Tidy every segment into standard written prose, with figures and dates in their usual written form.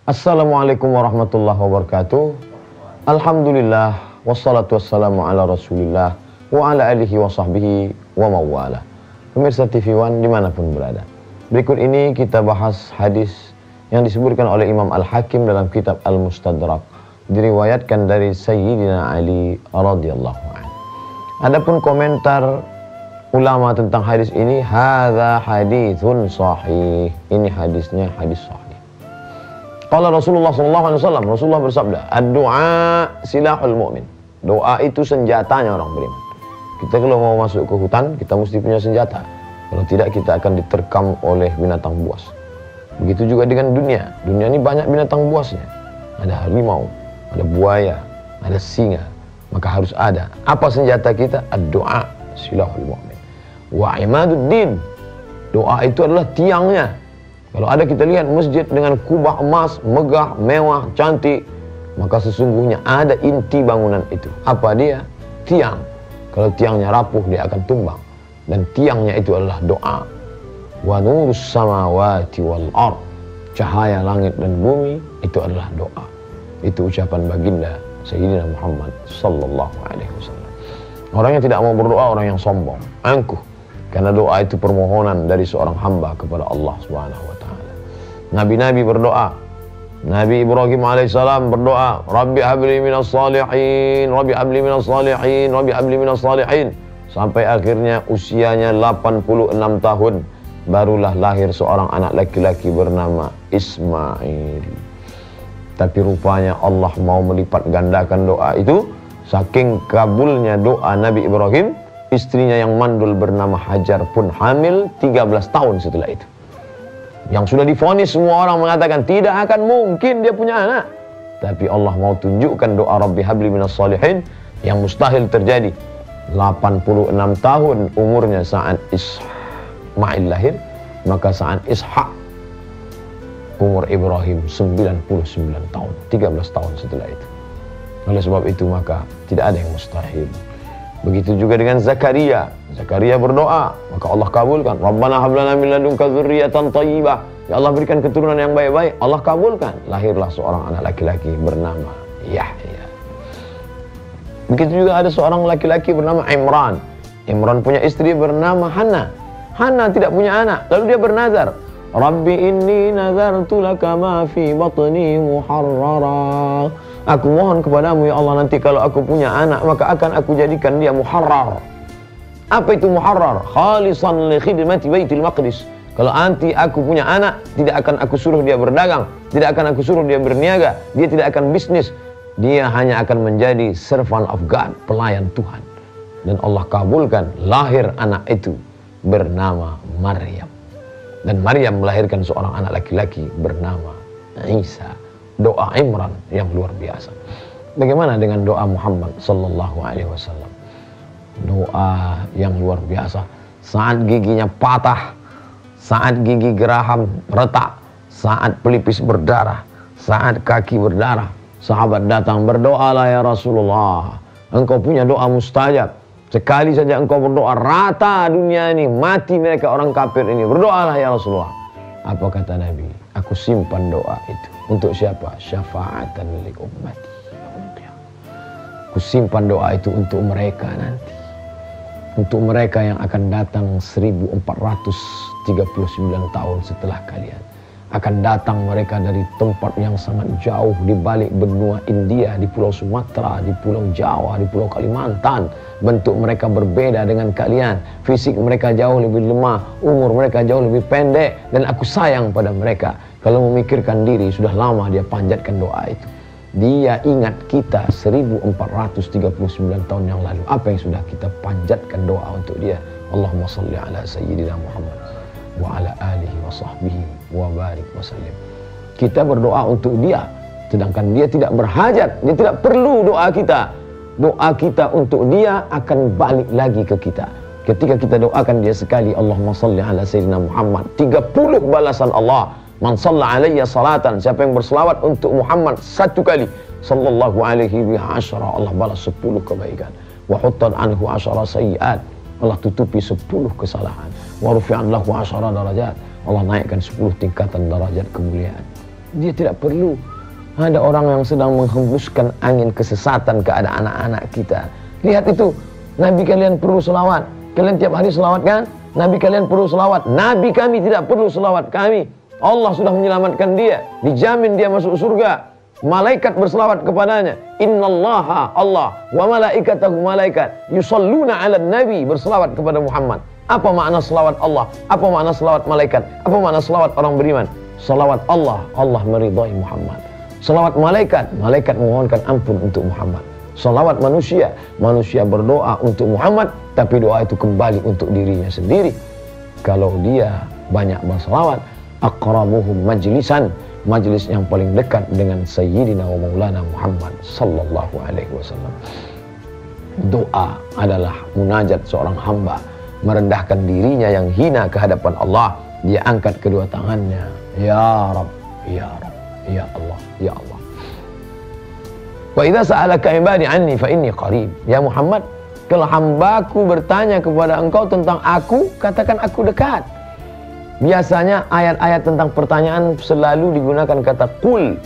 Assalamualaikum warahmatullahi wabarakatuh. Alhamdulillah wassalatu wassalamu ala rasulillah wa ala alihi wa sahbihi wa mawala. Pemirsa TV One dimanapun berada, berikut ini kita bahas hadis yang disebutkan oleh Imam Al-Hakim dalam kitab Al-Mustadrak, diriwayatkan dari Sayyidina Ali radhiyallahu anhu. Adapun komentar ulama tentang hadis ini, hadza haditsun sahih, ini hadisnya hadis sahih. Qala Rasulullah SAW, Rasulullah bersabda, ad-du'a silahul mu'min. Doa itu senjatanya orang beriman. Kita kalau mau masuk ke hutan, kita mesti punya senjata. Kalau tidak, kita akan diterkam oleh binatang buas. Begitu juga dengan dunia. Dunia ini banyak binatang buasnya. Ada harimau, ada buaya, ada singa. Maka harus ada. Apa senjata kita? Ad-du'a silahul mu'min. Wa imaduddin. Doa itu adalah tiangnya. Kalau ada kita lihat masjid dengan kubah emas, megah, mewah, cantik, maka sesungguhnya ada inti bangunan itu. Apa dia? Tiang. Kalau tiangnya rapuh, dia akan tumbang. Dan tiangnya itu adalah doa. Wa nurus samawati wal ard. Cahaya langit dan bumi itu adalah doa. Itu ucapan baginda Sayyidina Muhammad sallallahu alaihi wasallam. Orang yang tidak mau berdoa, orang yang sombong, angkuh. Karena doa itu permohonan dari seorang hamba kepada Allah Subhanahu wa taala. Nabi-nabi berdoa. Nabi Ibrahim alaihissalam berdoa, Rabbi habli minas salihin, Rabbi habli minas salihin, Rabbi habli minas salihin. Sampai akhirnya usianya 86 tahun, barulah lahir seorang anak laki-laki bernama Ismail. Tapi rupanya Allah mau melipat gandakan doa itu. Saking kabulnya doa Nabi Ibrahim, istrinya yang mandul bernama Hajar pun hamil 13 tahun setelah itu. Yang sudah divonis, semua orang mengatakan tidak akan mungkin dia punya anak. Tapi Allah mau tunjukkan doa Rabbi habli minas salihin yang mustahil terjadi. 86 tahun umurnya saat Ismail lahir, maka saat Ishak umur Ibrahim 99 tahun, 13 tahun setelah itu. Oleh sebab itu maka tidak ada yang mustahil. Begitu juga dengan Zakaria. Zakaria berdoa, maka Allah kabulkan. Rabbana hab lana min ladunka dzurriyyatan thayyibah. Ya Allah, berikan keturunan yang baik-baik. Allah kabulkan. Lahirlah seorang anak laki-laki bernama Yahya. Begitu juga ada seorang laki-laki bernama Imran. Imran punya istri bernama Hannah. Hannah tidak punya anak. Lalu dia bernazar, Rabbi inni nazartu laka ma fi batni muharrara. Aku mohon kepadamu ya Allah, nanti kalau aku punya anak, maka akan aku jadikan dia muharrar. Apa itu muharrar? Khalisan li khidmati Baitul Maqdis. Kalau nanti aku punya anak, tidak akan aku suruh dia berdagang, tidak akan aku suruh dia berniaga, dia tidak akan bisnis. Dia hanya akan menjadi servant of God, pelayan Tuhan. Dan Allah kabulkan, lahir anak itu bernama Maryam. Dan Maryam melahirkan seorang anak laki-laki bernama Isa. Doa Imran yang luar biasa. Bagaimana dengan doa Muhammad sallallahu alaihi wasallam? Doa yang luar biasa. Saat giginya patah, saat gigi geraham retak, saat pelipis berdarah, saat kaki berdarah, sahabat datang, berdoalah ya Rasulullah. Engkau punya doa mustajab. Sekali saja engkau berdoa, rata dunia ini, mati mereka orang kafir ini. Berdoalah ya Rasulullah. Apa kata Nabi? Aku simpan doa itu. Untuk siapa? Syafa'atan li ummati. Aku simpan doa itu untuk mereka nanti. Untuk mereka yang akan datang 1439 tahun setelah kalian. Akan datang mereka dari tempat yang sangat jauh, di balik benua India, di pulau Sumatera, di pulau Jawa, di pulau Kalimantan. Bentuk mereka berbeda dengan kalian. Fisik mereka jauh lebih lemah, umur mereka jauh lebih pendek. Dan aku sayang pada mereka. Kalau memikirkan diri, sudah lama dia panjatkan doa itu. Dia ingat kita 1439 tahun yang lalu. Apa yang sudah kita panjatkan doa untuk dia. Allahumma salli ala Sayyidina Muhammad wa ala alihi wa sahbihi wa barik wa sallim. Kita berdoa untuk dia, sedangkan dia tidak berhajat, dia tidak perlu doa kita. Doa kita untuk dia akan balik lagi ke kita. Ketika kita doakan dia sekali, Allahumma salli ala Sayyidina Muhammad, 30 balasan Allah. Man shalla alayya salatan, siapa yang berselawat untuk Muhammad satu kali, sallallahu alaihi wa asyara, Allah balas 10 kebaikan. Wa huttan anhu asyara sayyiat, Allah tutupi 10 kesalahan. Wa rufi'an lahu asyara darajat, Allah naikkan 10 tingkatan darajat kemuliaan. Dia tidak perlu ada orang yang sedang menghembuskan angin kesesatan ke anak-anak kita. Lihat itu, Nabi kalian perlu selawat. Kalian tiap hari selawat kan? Nabi kalian perlu selawat. Nabi kami tidak perlu selawat kami. Allah sudah menyelamatkan dia. Dijamin dia masuk surga. Malaikat berselawat kepadanya. Innallaha Allah wa malaikatahu malaikat yusalluna 'alan nabi, berselawat kepada Muhammad. Apa makna selawat Allah? Apa makna selawat malaikat? Apa makna selawat orang beriman? Selawat Allah, Allah meridai Muhammad. Selawat malaikat, malaikat memohonkan ampun untuk Muhammad. Selawat manusia, manusia berdoa untuk Muhammad, tapi doa itu kembali untuk dirinya sendiri. Kalau dia banyak berselawat, aqrabuhum majlisan, majlis yang paling dekat dengan Sayyidina wa Maulana Muhammad sallallahu alaihi wasallam. Doa adalah munajat seorang hamba, merendahkan dirinya yang hina ke hadapan Allah. Dia angkat kedua tangannya, ya Rabb, ya Rabb, ya Allah, ya Allah. Wa idza sa'alaka ibadi anni fa inni qarib. Ya Muhammad, kalau hambaku bertanya kepada engkau tentang aku, katakan aku dekat. Biasanya ayat-ayat tentang pertanyaan selalu digunakan kata qul.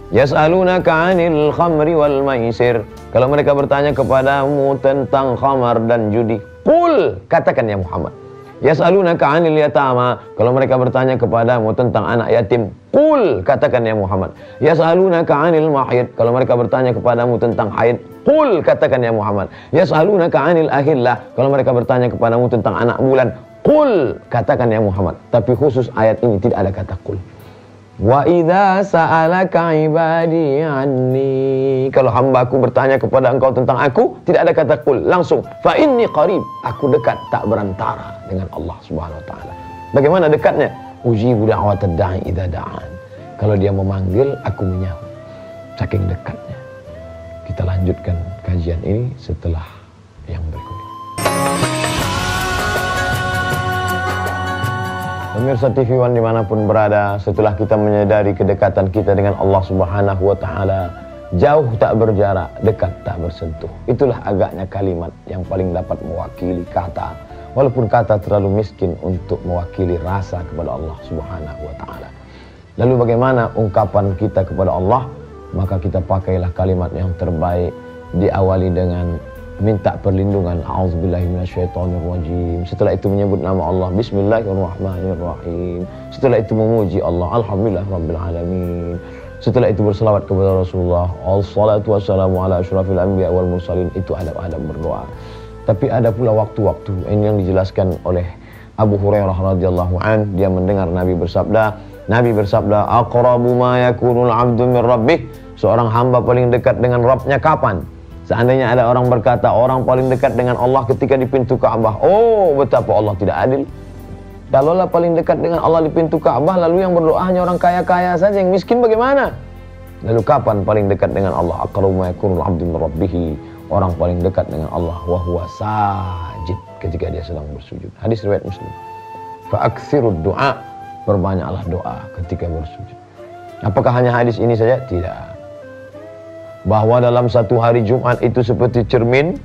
Yas'alunaka 'anil khamri wal maisir. Kalau mereka bertanya kepadamu tentang khamar dan judi, qul, katakan ya Muhammad. Yas'alunaka 'anil yatama. Kalau mereka bertanya kepadamu tentang anak yatim, qul, katakan ya Muhammad. Yas'alunaka 'anil mahid. Kalau mereka bertanya kepadamu tentang haid, qul, katakan ya Muhammad. Yas'alunaka 'anil ahillah. Kalau mereka bertanya kepadamu tentang anak bulan, qul, katakan ya Muhammad. Tapi khusus ayat ini tidak ada kata qul. Wa idza sa'alaka ibadi anni. Kalau hambaku bertanya kepada engkau tentang aku, tidak ada kata qul, langsung fa inni qarib, aku dekat, tak berantara dengan Allah Subhanahu wa taala. Bagaimana dekatnya? Ujibu da'watad da'i idza da'an. Kalau dia memanggil, aku menyahut. Saking dekatnya. Kita lanjutkan kajian ini setelah yang berikut ini. Pemirsa TV One dimanapun berada, setelah kita menyadari kedekatan kita dengan Allah Subhanahu wa ta'ala, jauh tak berjarak, dekat tak bersentuh. Itulah agaknya kalimat yang paling dapat mewakili kata, walaupun kata terlalu miskin untuk mewakili rasa kepada Allah Subhanahu wa ta'ala. Lalu bagaimana ungkapan kita kepada Allah? Maka kita pakailah kalimat yang terbaik, diawali dengan minta perlindungan, a'udzubillahi minasyaitonirrajim. Setelah itu menyebut nama Allah, bismillahirrahmanirrahim. Setelah itu memuji Allah, alhamdulillah rabbil alamin. Setelah itu berselawat kepada Rasulullah, assalatu wassalamu ala asyrafil anbiya wal mursalin. Itu adab-adab berdoa. Tapi ada pula waktu-waktu, ini yang dijelaskan oleh Abu Hurairah radhiyallahu an. Dia mendengar Nabi bersabda, aqrabu ma yakunul 'abdu min rabbih. Seorang hamba paling dekat dengan Rabbnya kapan? Seandainya ada orang berkata orang paling dekat dengan Allah ketika di pintu Ka'bah, oh betapa Allah tidak adil. Kalaulah paling dekat dengan Allah di pintu Ka'bah, lalu yang berdoa hanya orang kaya-kaya saja, yang miskin bagaimana? Lalu kapan paling dekat dengan Allah? Aqrabu ma yakunul 'abdu min rabbih. Orang paling dekat dengan Allah wa huwa sajid, ketika dia sedang bersujud. Hadis riwayat Muslim. Fa aktsirud du'a, perbanyaklah doa ketika bersujud. Apakah hanya hadis ini saja? Tidak. Bahwa dalam satu hari Jumat itu seperti cermin,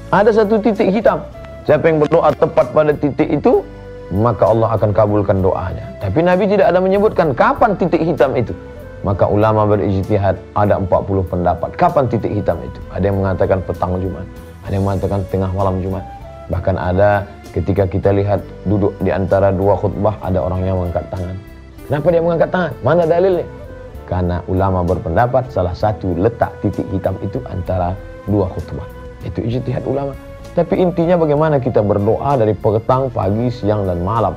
ada satu titik hitam. Siapa yang berdoa tepat pada titik itu, maka Allah akan kabulkan doanya. Tapi Nabi tidak ada menyebutkan kapan titik hitam itu. Maka ulama berijtihad, ada 40 pendapat kapan titik hitam itu. Ada yang mengatakan petang Jumat, ada yang mengatakan tengah malam Jumat. Bahkan ada ketika kita lihat duduk di antara dua khutbah, ada orang yang mengangkat tangan. Kenapa dia mengangkat tangan? Mana dalilnya? Karena ulama berpendapat salah satu letak titik hitam itu antara dua khutbah. Itu ijtihad ulama. Tapi intinya bagaimana kita berdoa dari petang, pagi, siang, dan malam.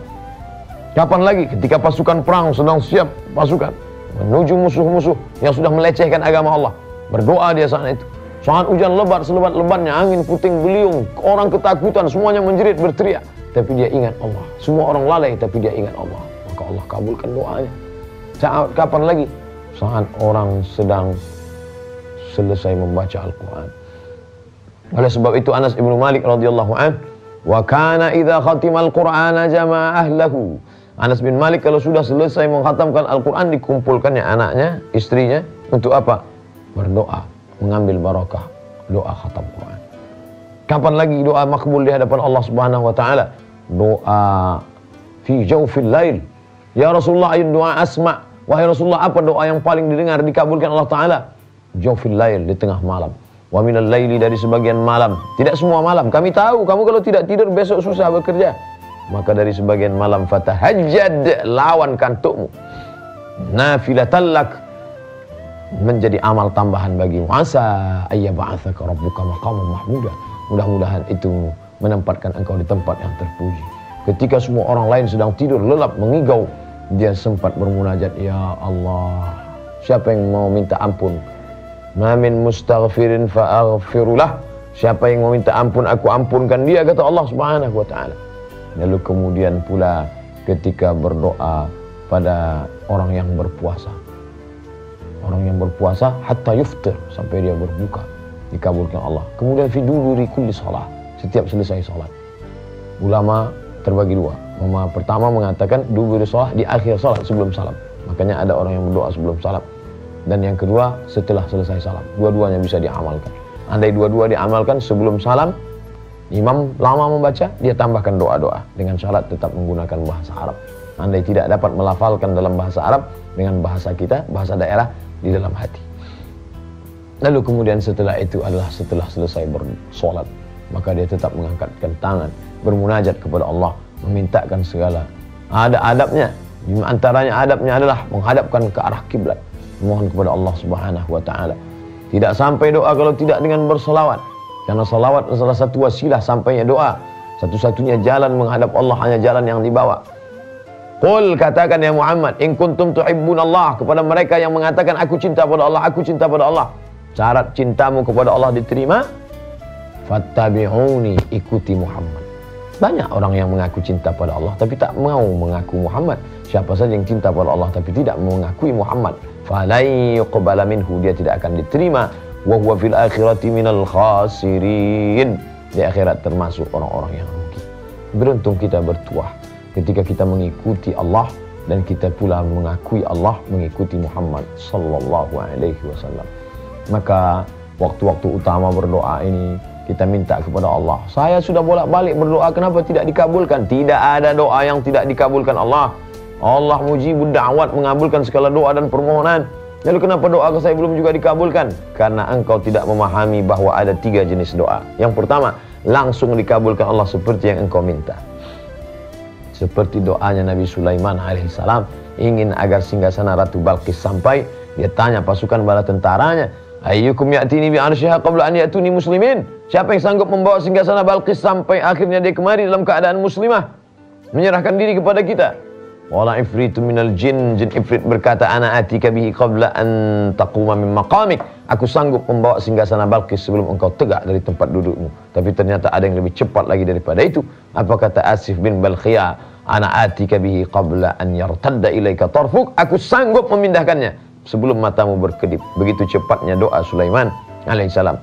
Kapan lagi? Ketika pasukan perang sedang siap pasukan menuju musuh-musuh yang sudah melecehkan agama Allah. Berdoa dia saat itu. Saat hujan lebat selebat-lebatnya, angin puting beliung, orang ketakutan, semuanya menjerit berteriak. Tapi dia ingat Allah. Semua orang lalai tapi dia ingat Allah. Maka Allah kabulkan doanya. Saat kapan lagi? Saat orang sedang selesai membaca Al-Quran. Oleh sebab itu Anas ibnu Malik radhiyallahu an, wa kana idza khatimal Qur'ana jama'a ahlahu. Anas bin Malik kalau sudah selesai mengkhatamkan Al-Quran, dikumpulkannya anaknya, istrinya, untuk apa? Berdoa, mengambil barakah, doa khatam Quran. Kapan lagi doa makbul di hadapan Allah Subhanahu wa taala? Doa fi jawfil lail. Ya Rasulullah, ayat doa asma, Wahai Rasulullah, apa doa yang paling didengar dikabulkan Allah Ta'ala? Jawfil lail, di tengah malam. Wa minal laili, dari sebagian malam. Tidak semua malam. Kami tahu kamu kalau tidak tidur besok susah bekerja. Maka dari sebagian malam fatahajjad, lawan kantukmu. Nafilatan lak, menjadi amal tambahan bagimu. Asa ayyab'atsaka rabbuka maqaman mahmuda. Mudah-mudahan itu menempatkan engkau di tempat yang terpuji. Ketika semua orang lain sedang tidur lelap mengigau, dia sempat bermunajat, ya Allah, siapa yang mau minta ampun? Ma min mustaghfirin fa'aghfirullah. Siapa yang mau minta ampun, aku ampunkan dia, kata Allah Subhanahu wa taala. Lalu kemudian pula ketika berdoa pada orang yang berpuasa. Orang yang berpuasa hatta yuftir, sampai dia berbuka, dikabulkan Allah. Kemudian fi duburi kulli shalah, setiap selesai salat. Ulama terbagi dua. Pertama mengatakan duburi shalah, di akhir salat sebelum salam. Makanya ada orang yang berdoa sebelum salam. Dan yang kedua setelah selesai salam. Dua-duanya bisa diamalkan. Andai dua-dua diamalkan sebelum salam, imam lama membaca, dia tambahkan doa-doa dengan syarat tetap menggunakan bahasa Arab. Andai tidak dapat melafalkan dalam bahasa Arab, dengan bahasa kita, bahasa daerah, di dalam hati. Lalu kemudian setelah itu adalah setelah selesai bersolat, maka dia tetap mengangkatkan tangan, bermunajat kepada Allah, memintakan segala. Ada adabnya. Di antaranya adabnya adalah menghadapkan ke arah kiblat, mohon kepada Allah Subhanahu wa taala. Tidak sampai doa kalau tidak dengan berselawat. Karena salawat salah satu wasilah sampainya doa. Satu-satunya jalan menghadap Allah hanya jalan yang dibawa. Qul, katakan ya Muhammad, in kuntum tuhibbunallah, kepada mereka yang mengatakan aku cinta pada Allah, aku cinta pada Allah. Syarat cintamu kepada Allah diterima, fattabi'uni, ikuti Muhammad. Banyak orang yang mengaku cinta pada Allah tapi tak mau mengaku Muhammad. Siapa saja yang cinta pada Allah tapi tidak mengakui Muhammad, falai yuqbala minhu, dia tidak akan diterima. Wa huwa fil akhirati minal khasirin, di akhirat termasuk orang-orang yang rugi. Beruntung kita bertuah ketika kita mengikuti Allah dan kita pula mengakui Allah, mengikuti Muhammad sallallahu alaihi wasallam. Maka waktu-waktu utama berdoa ini kita minta kepada Allah. Saya sudah bolak-balik berdoa, kenapa tidak dikabulkan? Tidak ada doa yang tidak dikabulkan Allah. Allah mujibud da'wat, mengabulkan segala doa dan permohonan. Lalu kenapa doa saya belum juga dikabulkan? Karena engkau tidak memahami bahwa ada 3 jenis doa. Yang pertama, langsung dikabulkan Allah seperti yang engkau minta. Seperti doanya Nabi Sulaiman alaihissalam, ingin agar singgasana Ratu Balqis sampai, dia tanya pasukan bala tentaranya, ayyukum ya'tini bi arsyiha qabla an ya'tuni muslimin. Siapa yang sanggup membawa singgasana Balqis sampai akhirnya dia kemari dalam keadaan muslimah, menyerahkan diri kepada kita? Wala ifritu minal jin, jin ifrit berkata, ana atika bihi qabla an taquma min maqamik. Aku sanggup membawa singgasana Balqis sebelum engkau tegak dari tempat dudukmu. Tapi ternyata ada yang lebih cepat lagi daripada itu. Apa kata Asif bin Balkhia? Ana atika bihi qabla an yartadda ilaika tarfuk. Aku sanggup memindahkannya sebelum matamu berkedip. Begitu cepatnya doa Sulaiman alaihissalam.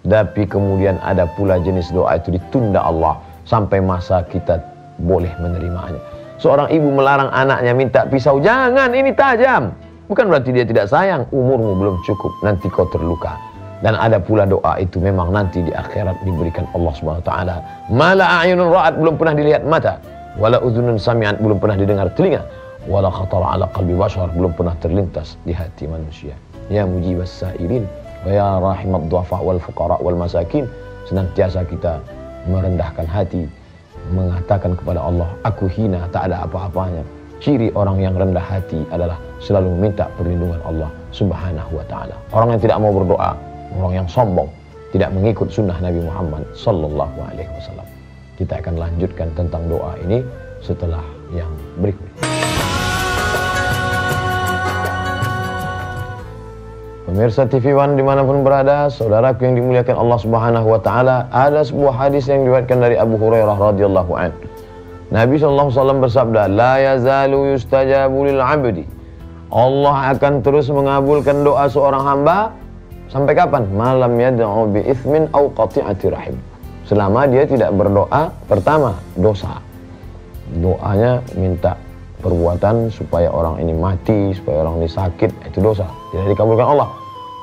Tapi kemudian ada pula jenis doa itu ditunda Allah sampai masa kita boleh menerimanya. Seorang ibu melarang anaknya minta pisau, jangan, ini tajam. Bukan berarti dia tidak sayang, umurmu belum cukup, nanti kau terluka. Dan ada pula doa itu memang nanti di akhirat diberikan Allah Subhanahu wa taala. Mala a'yunun ra'at, belum pernah dilihat mata, wala udhunun sami'at, belum pernah didengar telinga, wala khatara ala qalbi bashar, belum pernah terlintas di hati manusia. Ya mujibas sa'ilin wa ya rahimat du'afa wal fuqara wal masakin, senantiasa kita merendahkan hati, mengatakan kepada Allah, aku hina, tak ada apa-apanya. Ciri orang yang rendah hati adalah selalu meminta perlindungan Allah Subhanahu wa ta'ala. Orang yang tidak mau berdoa, orang yang sombong, tidak mengikut sunnah Nabi Muhammad sallallahu alaihi wasallam. Kita akan lanjutkan tentang doa ini setelah yang berikut. Pemirsa TV One dimanapun berada, saudaraku yang dimuliakan Allah Subhanahu wa taala, ada sebuah hadis yang diriwayatkan dari Abu Hurairah radhiyallahu anhu. Nabi sallallahu alaihi wasallam bersabda, la yazalu yustajabu lil 'abdi. Allah akan terus mengabulkan doa seorang hamba sampai kapan? Malam yad'u bi itsmin aw qati'ati rahim. Selama dia tidak berdoa pertama dosa. Doanya minta perbuatan supaya orang ini mati, supaya orang ini sakit, itu dosa, tidak dikabulkan Allah.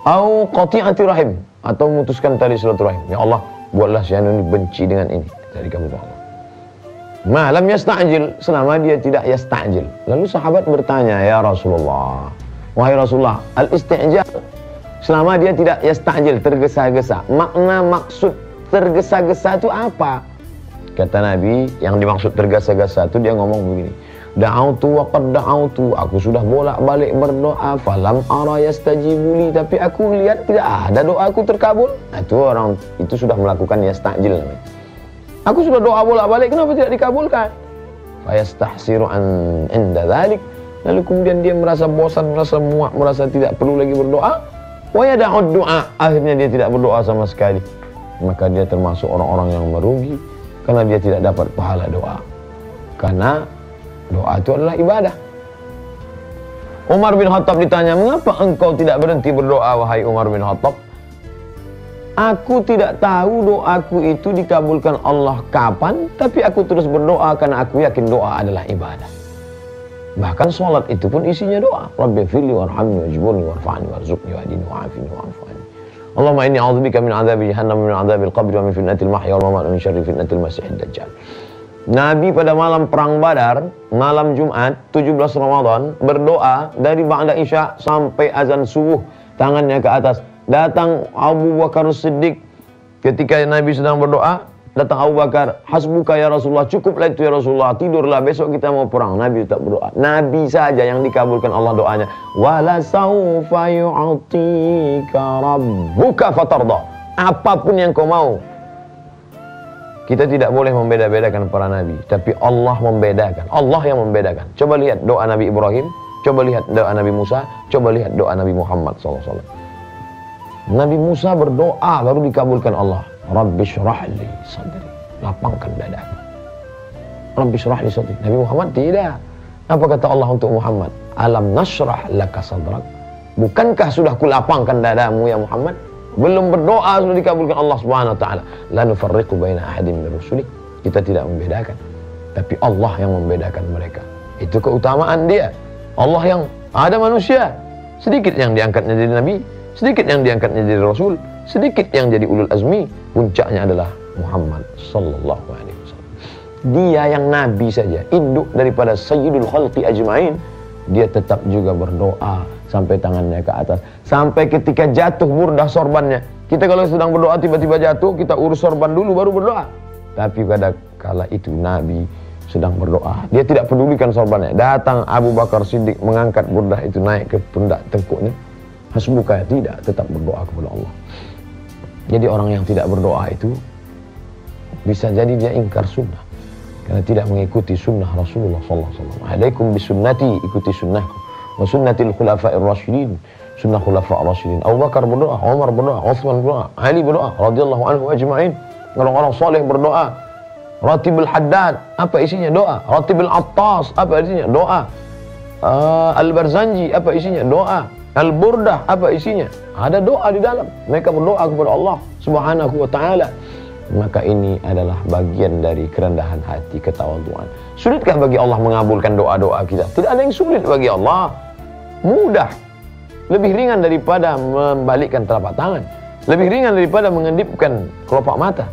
Au qati'ati rahim, atau memutuskan tali silaturahim. Ya Allah, buatlah si anu ini benci dengan ini, tidak dikabulkan Allah. Malam yasta'jil, selama dia tidak yasta'jil. Lalu sahabat bertanya, ya Rasulullah, wahai Rasulullah, al-isti'jal, selama dia tidak yasta'jil, tergesa-gesa. Makna maksud tergesa-gesa itu apa? Kata Nabi, yang dimaksud tergesa-gesa itu dia ngomong begini, da'autu wa qad da'autu, aku sudah bolak-balik berdoa, falam ara yastajibuli, tapi aku lihat tidak ada doaku terkabul. Nah, itu orang itu sudah melakukan yasta'jil namanya. Aku sudah doa bolak-balik, kenapa tidak dikabulkan? Fayastahsiru an inda dzalik. Lalu kemudian dia merasa bosan, merasa muak, merasa tidak perlu lagi berdoa. Wa yada'ud du'a, akhirnya dia tidak berdoa sama sekali. Maka dia termasuk orang-orang yang merugi karena dia tidak dapat pahala doa. Karena doa itu adalah ibadah. Umar bin Khattab ditanya, mengapa engkau tidak berhenti berdoa, wahai Umar bin Khattab? Aku tidak tahu doaku itu dikabulkan Allah kapan, tapi aku terus berdoa karena aku yakin doa adalah ibadah. Bahkan sholat itu pun isinya doa. Rabbi firli warhamni wajburni warfa'ni warzuqni wahdini wa'afini wa'afani. Allahumma inni a'udzubika min adzabi jahannam, min adzabil qabri, wa min fitnatil mahya wal mamat, wa min syarri fitnatil masiihid dajjal. Nabi pada malam perang Badar, malam Jumat 17 Ramadan, berdoa dari ba'da Isya sampai azan subuh, tangannya ke atas. Datang Abu Bakar Siddiq, ketika Nabi sedang berdoa, datang Abu Bakar, hasbuka ya Rasulullah, cukuplah itu ya Rasulullah, tidurlah, besok kita mau perang. Nabi tetap berdoa. Nabi saja yang dikabulkan Allah doanya. Wala saufa yu'tika rabbuka fatarda. Apapun yang kau mau. Kita tidak boleh membeda-bedakan para nabi, tapi Allah membedakan. Allah yang membedakan. Coba lihat doa Nabi Ibrahim, coba lihat doa Nabi Musa, coba lihat doa Nabi Muhammad SAW. Nabi Musa berdoa baru dikabulkan Allah. Rabbi syrah li sadri, lapangkan dadaku. Rabbi syrah li sadri. Nabi Muhammad tidak. Apa kata Allah untuk Muhammad? Alam nasrah laka sadrak. Bukankah sudah kulapangkan dadamu ya Muhammad? Belum berdoa sudah dikabulkan Allah Subhanahu wa taala. La nufarriqu baina ahadin min rusulik. Kita tidak membedakan, tapi Allah yang membedakan mereka. Itu keutamaan dia. Allah yang ada manusia, sedikit yang diangkatnya jadi nabi, sedikit yang diangkatnya jadi rasul, sedikit yang jadi ulul azmi, puncaknya adalah Muhammad sallallahu alaihi wasallam. Dia yang nabi saja, induk daripada sayyidul khalqi ajmain, dia tetap juga berdoa sampai tangannya ke atas, sampai ketika jatuh burdah sorbannya. Kita kalau sedang berdoa tiba-tiba jatuh, kita urus sorban dulu baru berdoa. Tapi pada kala itu nabi sedang berdoa, dia tidak pedulikan sorbannya. Datang Abu Bakar Siddiq mengangkat burdah itu naik ke pundak tengkuknya. Hasbuka, tidak, tetap berdoa kepada Allah. Jadi orang yang tidak berdoa itu bisa jadi dia ingkar sunnah karena tidak mengikuti sunnah Rasulullah SAW. Alaikum bisunnati, ikuti sunnahku, wa sunnatil khulafa'ir rasyidin, sunnah khulafa'ir rasyidin. Abu Bakar berdoa, Umar berdoa, Utsman berdoa, Ali berdoa, radhiyallahu anhu ajma'in. Orang-orang soleh berdoa. Ratibul Haddad, apa isinya? Doa. Ratibul Attas, apa isinya? Doa. Al-Barzanji, apa isinya? Doa. Al-Burdah, apa isinya? Ada doa di dalam. Mereka berdoa kepada Allah Subhanahu wa ta'ala. Maka ini adalah bagian dari kerendahan hati, ketawaduan. Sulitkah bagi Allah mengabulkan doa-doa kita? Tidak ada yang sulit bagi Allah. Mudah. Lebih ringan daripada membalikkan telapak tangan. Lebih ringan daripada mengedipkan kelopak mata.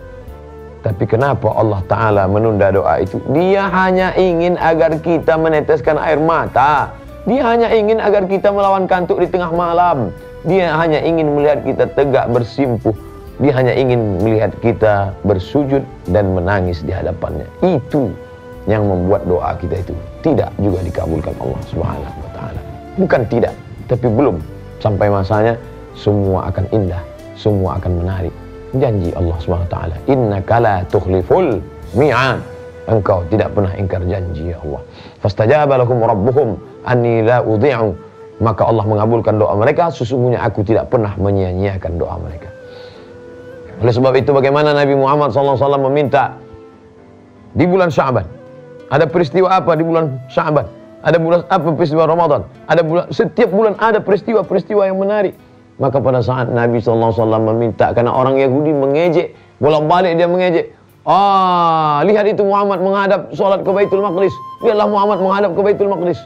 Tapi kenapa Allah Ta'ala menunda doa itu? Dia hanya ingin agar kita meneteskan air mata. Dia hanya ingin agar kita melawan kantuk di tengah malam. Dia hanya ingin melihat kita tegak bersimpuh. Dia hanya ingin melihat kita bersujud dan menangis di hadapannya. Itu yang membuat doa kita itu tidak juga dikabulkan Allah Subhanahu wa ta'ala. Bukan tidak, tapi belum. Sampai masanya semua akan indah, semua akan menarik. Janji Allah Subhanahu wa ta'ala, innaka la tukhliful mi'ad. Engkau tidak pernah ingkar janji ya Allah. Fastajaba lakum rabbuhum anni la udhi'u. Maka Allah mengabulkan doa mereka, sesungguhnya aku tidak pernah menyia-nyiakan doa mereka. Oleh sebab itu bagaimana Nabi Muhammad SAW meminta di bulan Sya'ban. Ada peristiwa apa di bulan Sya'ban? Ada bulan apa peristiwa Ramadan? Ada bulan, setiap bulan ada peristiwa-peristiwa yang menarik. Maka pada saat Nabi SAW meminta, karena orang Yahudi mengejek, bolak-balik dia mengejek. Lihat itu Muhammad menghadap sholat ke Baitul Maqdis. Lihatlah Muhammad menghadap ke Baitul Maqdis.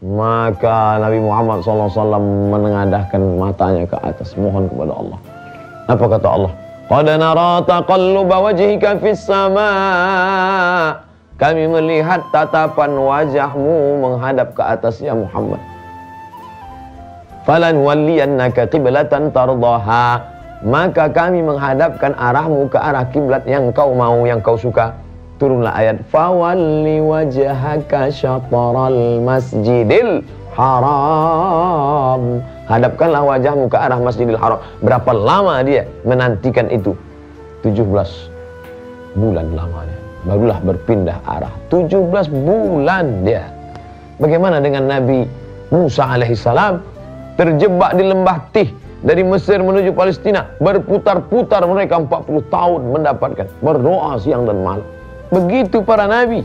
Maka Nabi Muhammad SAW menengadahkan matanya ke atas, mohon kepada Allah. Apa kata Allah? Qad nara taqalluba wajhika fis sama'. kami melihat tatapan wajahmu menghadap ke atas ya Muhammad. Falan walliyannaka qiblatan tardaha, maka kami menghadapkan arahmu ke arah kiblat yang kau mau, yang kau suka. Turunlah ayat fawalli wajhaka syatral masjidil haram, hadapkanlah wajahmu ke arah Masjidil Haram. Berapa lama dia menantikan itu? 17 bulan lamanya, barulah berpindah arah. 17 bulan dia. Bagaimana dengan Nabi Musa alaihissalam? Terjebak di lembah Tih, dari Mesir menuju Palestina, berputar-putar mereka 40 tahun mendapatkan, berdoa siang dan malam. Begitu para nabi.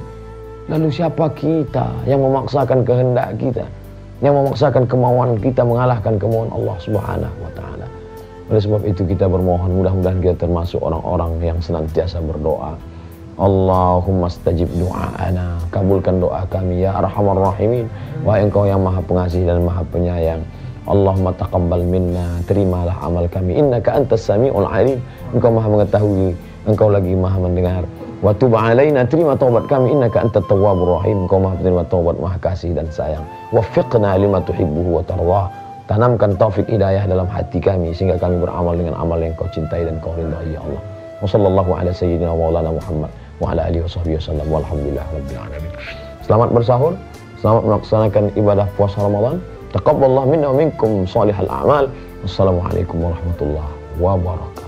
Lalu siapa kita yang memaksakan kehendak kita, yang memaksakan kemauan kita mengalahkan kemauan Allah Subhanahu wa taala? Oleh sebab itu kita bermohon, mudah-mudahan kita termasuk orang-orang yang senantiasa berdoa. Allahumma stajib du'aana, kabulkan doa kami ya arhamar rahimin. Wahai Engkau yang Maha Pengasih dan Maha Penyayang. Allahumma taqabbal minna, terimalah amal kami. Innaka antas sami'ul alim, Engkau Maha mengetahui, Engkau lagi Maha mendengar. Wa tub alaina, terima taubat kami. Innaka antat tawwabur rahim, Engkau Maha penerima taubat, Maha kasih dan sayang. Waffiqna lima tuhibbuhu wa tardah, tanamkan taufik hidayah dalam hati kami sehingga kami beramal dengan amal yang Kau cintai dan Kau ridhai ya Allah. Wa sallallahu ala sayyidina maulana Muhammad wa ala alihi washabbihi wasallam, walhamdulillah rabbil alamin. Selamat bersahur, selamat melaksanakan ibadah puasa Ramadan. Taqabbalallahu minna wa minkum shalihal a'mal. Wassalamualaikum warahmatullahi wabarakatuh.